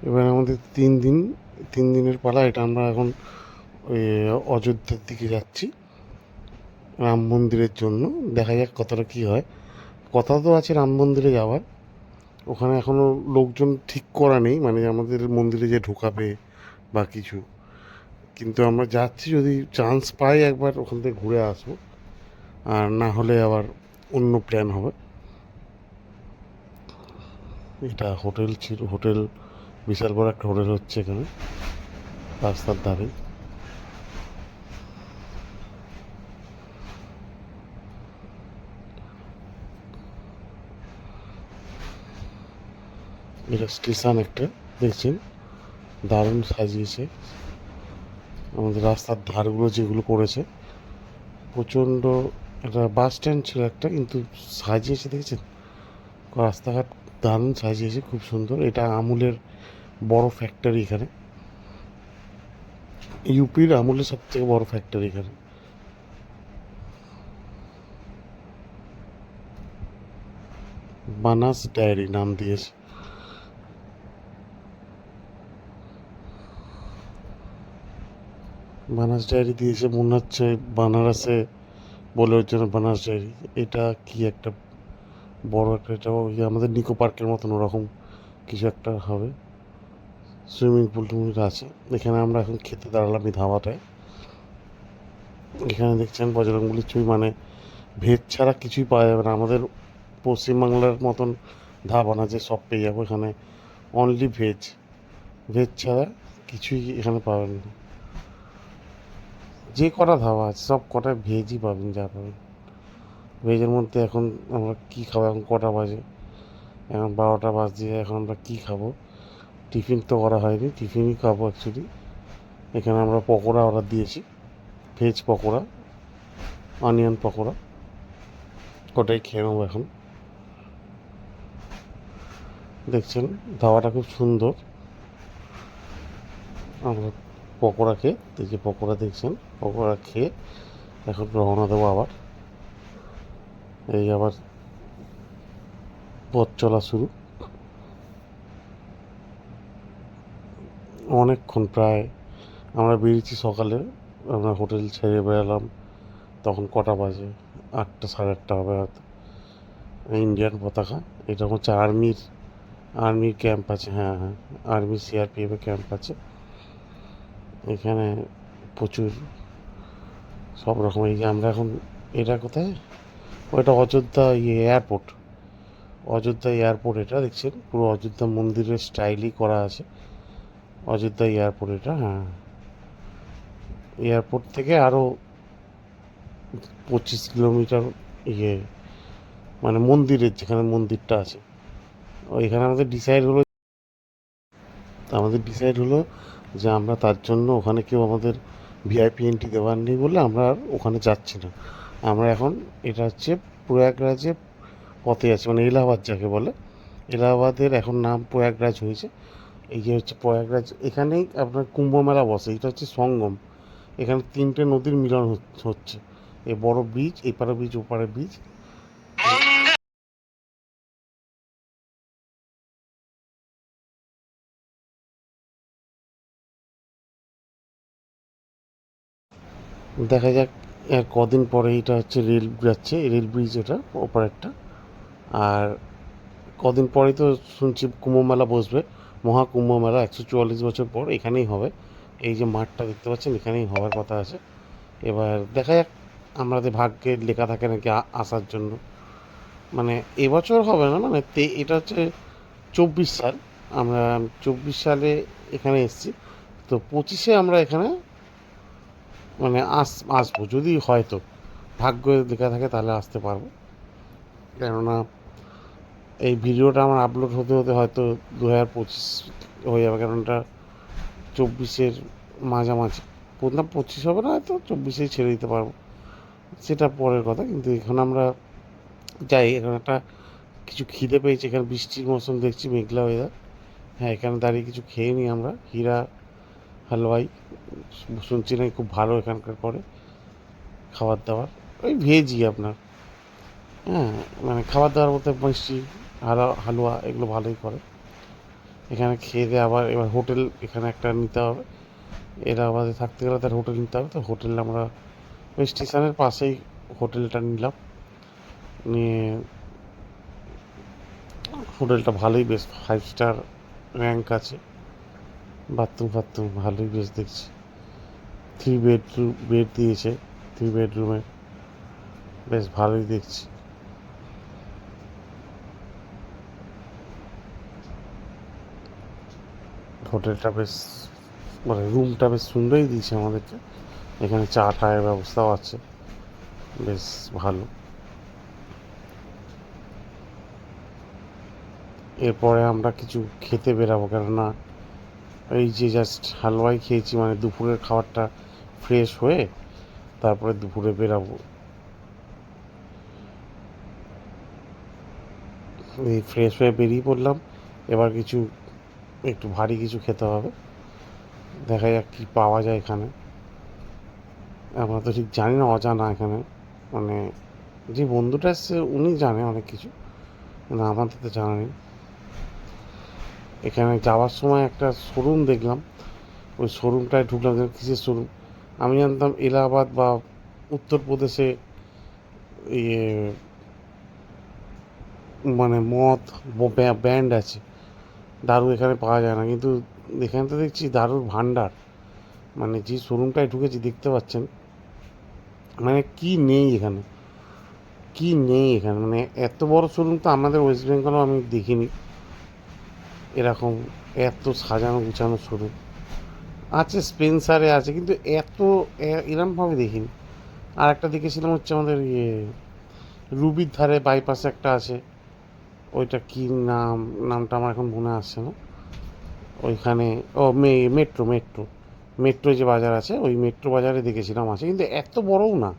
এবার আমাদের 3 দিনের পালা। এটা আমরা এখন ওই অযোধ্যার দিকে যাচ্ছি রাম মন্দিরের জন্য। দেখা যাক কতটা কী হয়। কথা তো আছে রাম মন্দিরে যাওয়ার, ওখানে এখনও লোকজন ঠিক করা নেই, মানে আমাদের মন্দিরে যে ঢোকাবে বা কিছু। কিন্তু আমরা যাচ্ছি, যদি চান্স পাই একবার ওখান থেকে ঘুরে আসবো, আর না হলে আবার অন্য প্ল্যান হবে। এটা হোটেল ছিল, হোটেল বিশাল বড় একটা হোটেল হচ্ছে এখানে রাস্তার ধারে। এটা স্টেশন একটা, দেখছেন দারুণ সাজিয়েছে। আমাদের রাস্তার ধারগুলো যেগুলো করেছে প্রচণ্ড। একটা বাস স্ট্যান্ড ছিল একটা, কিন্তু সাজিয়েছে দেখেছেন রাস্তাঘাট, দারুণ সাজিয়েছে, খুব সুন্দর। এটা আমুলের বড় ফ্যাক্টরি এখানে, ইউপির আমুলের সব থেকে বড় ফ্যাক্টরি এখানে। বানাস ডায়েরি নাম দিয়েছে। বানাস ডায়েরি দিয়েছে, মনে হচ্ছে বানারসে বলে ওর জন্য বানাস ডায়েরি। এটা কি একটা বড় একটা, এটা ওই আমাদের নিকো পার্কের মতন ওরকম কিছু একটা হবে। সুইমিং পুল টুমিল আছে। এখানে আমরা এখন খেতে দাঁড়ালাম এই ধাবাটায়। এখানে দেখছেন বজরংবলির ছবি, মানে ভেজ ছাড়া কিছুই পাওয়া যাবে না। আমাদের পশ্চিমবাংলার মতন ধাবা না যে সব পেয়ে যাবো, এখানে অনলি ভেজ। ভেজ ছাড়া কিছুই এখানে পাবেন না। যে কটা ধাবা আছে সব কটায় ভেজই পাবেন, যা পাবেন ভেজের মধ্যে। এখন আমরা কী খাবো, এখন কটা বাজে, এখন 12টা বাজে, এখন আমরা কী খাবো? টিফিন তো করা হয়নি, টিফিনই খাবো অ্যাকচুয়ালি। এখানে আমরা পকোড়া অর্ডার দিয়েছি, ভেজ পকোড়া, অনিয়ন পকোড়া, ওটাই খেয়ে নেবো এখন। দেখছেন ধাবাটা খুব সুন্দর। আমরা পকোড়া খেয়ে, এই যে পকোড়া দেখছেন, পকোড়া খেয়ে এখন রওনা দেবো আবার। এই আবার পথ চলা শুরু। অনেকক্ষণ, প্রায় আমরা বেরিয়েছি সকালে, আমরা হোটেল ছেড়ে বেরালাম তখন কটা বাজে, 8টা সাড়ে 8টা হবে হয়তো। ইন্ডিয়ান পতাকা, এটা হচ্ছে আর্মির ক্যাম্প আছে, হ্যাঁ হ্যাঁ, আর্মি সিআরপিএফের ক্যাম্প আছে এখানে। প্রচুর সব রকম। এই যে আমরা এখন, এটা কোথায়, ওইটা অযোধ্যা এয়ারপোর্ট। অযোধ্যা এয়ারপোর্ট এটা, দেখছেন পুরো অযোধ্যা মন্দিরের স্টাইলই করা আছে। অযোধ্যা এয়ারপোর্ট এটা, হ্যাঁ। এয়ারপোর্ট থেকে আরও 25 কিলোমিটার ইয়ে, মানে মন্দিরের যেখানে মন্দিরটা আছে ওইখানে আমাদের ডিসাইড হলো যে আমরা তার জন্য, ওখানে কেউ আমাদের ভিআইপি এন্ট্রি দেওয়ার নেই বলে আমরা আর ওখানে যাচ্ছি না। আমরা এখন, এটা হচ্ছে প্রয়াগরাজে পথে আছে, মানে এলাহাবাদ যাকে বলে, এলাহাবাদের এখন নাম প্রয়াগরাজ হয়েছে। এই যে হচ্ছে প্রয়াগরাজ, এখানেই আপনার কুম্ভ মেলা বসে। এটা হচ্ছে সঙ্গম, এখানে 3টে নদীর মিলন হচ্ছে। এই বড় ব্রিজ, এপারে ব্রিজ ওপারে ব্রিজ। দেখা যাক আর কদিন পরে। এটা হচ্ছে রেল যাচ্ছে, রেল ব্রিজ এটা ওপারেরটা। আর কদিন পরেই তো শুনছি কুম্ভ মেলা বসবে, মহাকুম্ভ মেলা 144 বছর পর এখানেই হবে। এই যে মাঠটা দেখতে পাচ্ছেন, এখানেই হওয়ার কথা আছে। এবার দেখা যাক, আমাদের ভাগ্যে লেখা থাকে নাকি আসার জন্য। মানে এবছর হবে না, মানে এটা হচ্ছে 24 সাল। আমরা 24 সালে এখানে এসেছি, তো 25-এ আমরা এখানে মানে আসবো, যদি হয়তো ভাগ্য লেখা থাকে তাহলে আসতে পারবো। কেননা এই ভিডিওটা আমার আপলোড হতে হতে হয়তো 2025 হয়ে যাবে, কারণ এটা 24-এর মাঝামাঝি। না 25 হবে না, হয়তো 24-এই ছেড়ে দিতে পারবো, সেটা পরের কথা। কিন্তু এখন আমরা যাই, এখন একটা কিছু খিদে পেয়েছে, এখানে বৃষ্টির মৌসুম দেখছি, মেঘলা ওয়েদার। হ্যাঁ, এখানে দাঁড়িয়ে কিছু খেয়ে নিই আমরা। হীরা হালুয়াই শুনছি নাকি খুব ভালো এখানকার করে খাবার দাবার, ওই ভেজই আপনার, হ্যাঁ, মানে খাবার দাবার বলতে মিষ্টি, হালুয়া এগুলো ভালোই করে। এখানে খেয়ে দিয়ে আবার এবার হোটেল এখানে একটা নিতে হবে, এরা আমাদের থাকতে গেলে তার হোটেল নিতে হবে। তো হোটেল আমরা ওই স্টেশনের পাশেই হোটেলটা নিলাম, নিয়ে হোটেলটা ভালোই, বেশ 5 স্টার র্যাঙ্ক আছে, বাথরুম ফাথরুম ভালোই বেশ দেখছি। 3 বেডরুম বেড দিয়েছে, 3 বেডরুমে বেশ ভালোই দেখছি। হোটেলটা বেশ মানে রুমটা বেশ সুন্দরই দিয়েছে আমাদেরকে, এখানে চা টায়ের ব্যবস্থাও আছে, বেশ ভালো। এরপরে আমরা কিছু খেতে বেরাবো, কেননা এই যে জাস্ট হালুয়াই খেয়েছি, মানে দুপুরের খাবারটা ফ্রেশ হয়ে তারপরে দুপুরে বেরাবো। এই ফ্রেশ হয়ে বেরিয়ে পড়লাম, এবার কিছু একটু ভারী কিছু খেতে হবে, দেখা যাক কী পাওয়া যায় এখানে। আমরা তো ঠিক জানি না, অজানা এখানে, মানে যে বন্ধুটা এসছে উনি জানে অনেক কিছু, কিন্তু আমাদের তো জানা নেই। এখানে যাওয়ার সময় একটা শোরুম দেখলাম, ওই শোরুমটায় ঢুকলাম, কিসের শোরুম আমি জানতাম এলাহাবাদ বা উত্তরপ্রদেশে ইয়ে মানে মদ ব্যান্ড আছে, দারু এখানে পাওয়া যায় না, কিন্তু এখানে তো দেখছি দারুর ভাণ্ডার। মানে যে শোরুমটায় ঢুকেছি দেখতে পাচ্ছেন, মানে কি নেই এখানে, কি নেই এখানে, মানে এত বড় শোরুম তো আমাদের ওয়েস্ট বেঙ্গলও আমি দেখিনি এরকম, এত সাজানো গুছানো শোরুম। আছে স্পেন্সারে আছে, কিন্তু এত এরমভাবে দেখিনি। আর একটা দেখেছিলাম হচ্ছে আমাদের ইয়ে রুবির ধারে বাইপাসে একটা আছে, ওইটা কি নাম, নামটা আমার এখন মনে আসছে না। ওইখানে ও মেট্রো মেট্রো মেট্রো যে বাজার আছে, ওই মেট্রো বাজারে দেখেছিলাম আছে, কিন্তু এত বড়ও না,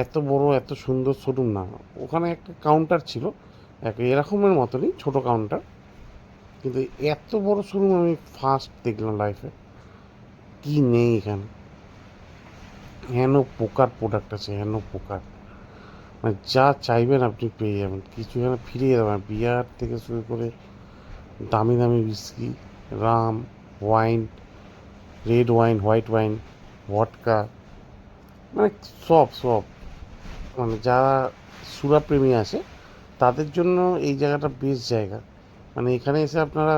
এত বড় এত সুন্দর শোরুম না। ওখানে একটা কাউন্টার ছিল, এক এরকমের মতনই ছোট কাউন্টার, কিন্তু এত বড় শোরুম আমি ফার্স্ট দেখলাম লাইফে। কি নেই এখানে, হেন পোকার প্রোডাক্ট আছে, হেন পোকার, মানে যা চাইবেন আপনি পেয়ে যাবেন, কিছু এখানে ফিরিয়ে দেবেন, বিয়ার থেকে শুরু করে দামি দামি whisky, rum, wine, red wine, white wine, vodka, মানে সব সব, মানে যারা সুরাপ্রেমী আছে তাদের জন্য এই জায়গাটা বেস্ট জায়গা। মানে এখানে এসে আপনারা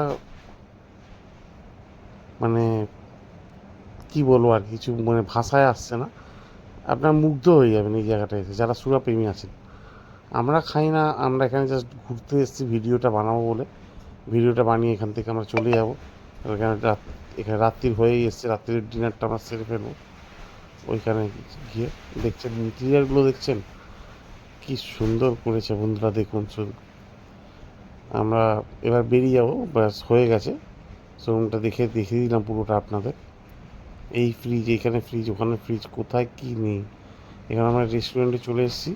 মানে কি বলবো আর কিছু মানে ভাষায় আসছে না, আপনার মুগ্ধ হয়ে যাবেন এই জায়গাটা এসে, যারা সুরাপ্রেমী আছেন। আমরা খাই না, আমরা এখানে জাস্ট ঘুরতে এসেছি ভিডিওটা বানাবো বলে, ভিডিওটা বানিয়ে এখান থেকে আমরা চলে যাবো। এখানে এখানে রাত্রির হয়েই এসছে, রাত্রির ডিনারটা আমরা সেরে ফেলবো ওইখানে গিয়ে। দেখছেন ইন্টেরিয়ারগুলো, দেখছেন কি সুন্দর করেছে বন্ধুরা, দেখুন শুধু। আমরা এবার বেরিয়ে যাবো, ব্যাস হয়ে গেছে, শোরুমটা দেখিয়ে দিলাম পুরোটা আপনাদের। এই ফ্রিজ, এইখানে ফ্রিজ, ওখানে ফ্রিজ, কোথায় কি নেই। এখানে আমরা রেস্টুরেন্টে চলে এসেছি,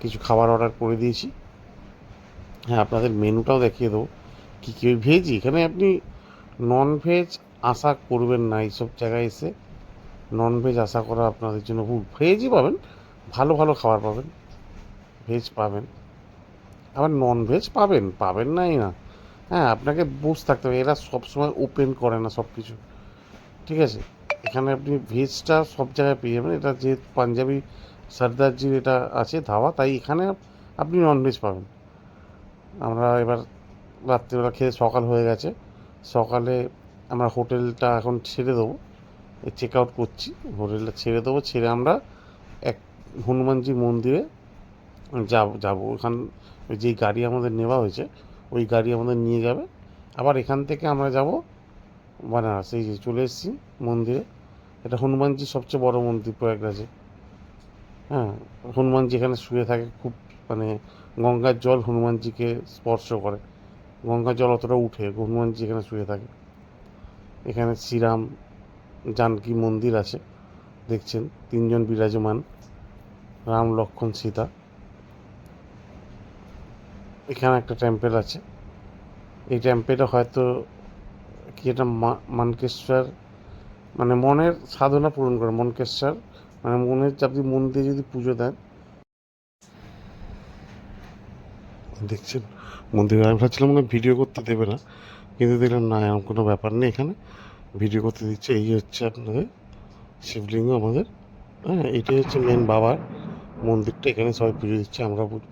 কিছু খাবার অর্ডার করে দিয়েছি। হ্যাঁ, আপনাদের মেনুটাও দেখিয়ে দেবো কী কী। ভেজই, এখানে আপনি নন ভেজ আশা করবেন না, এইসব জায়গায় এসে নন ভেজ আশা করা আপনাদের জন্য ভুল। ভেজই পাবেন, ভালো ভালো খাবার পাবেন, ভেজ পাবেন, আবার নন ভেজ পাবেন, পাবেন নাই না। হ্যাঁ, আপনাকে বুঝ থাকতে হবে, এরা সবসময় ওপেন করে না সব কিছু, ঠিক আছে। এখানে আপনি ভেজটা সব জায়গায় পেয়ে যাবেন, এটা যে পাঞ্জাবি সর্দারজির এটা আছে ধাবা, তাই এখানে আপনি ননভেজ পাবেন। আমরা এবার রাত্রিবেলা খেয়ে সকাল হয়ে গেছে, সকালে আমরা হোটেলটা এখন ছেড়ে দেবো, চেক আউট করছি, হোটেলটা ছেড়ে দেবো, ছেড়ে আমরা এক হনুমানজি মন্দিরে যাবো। ওখান যেই গাড়ি আমাদের নেওয়া হয়েছে ওই গাড়ি আমাদের নিয়ে যাবে। আবার এখান থেকে আমরা যাব বানারস, এই যে চলে এসেছি মন্দিরে। এটা হনুমানজির সবচেয়ে বড় মন্দির প্রয়াগরাজে। হ্যাঁ, হনুমানজি এখানে শুয়ে থাকে, খুব মানে গঙ্গার জল হনুমানজিকে স্পর্শ করে, গঙ্গার জল অতটা উঠে, হনুমানজি এখানে শুয়ে থাকে। এখানে শ্রীরাম জানকী মন্দির আছে, দেখছেন 3জন বিরাজমান, রাম লক্ষ্মণ সীতা। এখানে একটা টেম্পেল আছে, এই টেম্পেলটা হয়তো কি, এটা মানকেশ্বর, মানে মনের সাধনা পূরণ করে মনকেশ্বর, মানে মনের আপনি মন দিয়ে যদি পুজো দেন। দেখছেন মন্দিরে, আমি ভাবছিলাম মনে ভিডিও করতে দেবে না, কিন্তু দেখলাম না, এরকম কোনো ব্যাপার নেই, এখানে ভিডিও করতে দিচ্ছে। এই হচ্ছে আপনাদের শিবলিঙ্গ আমাদের, হ্যাঁ, এটাই হচ্ছে মেন বাবার মন্দিরটা। এখানে সবাই পুজো দিচ্ছে, আমরা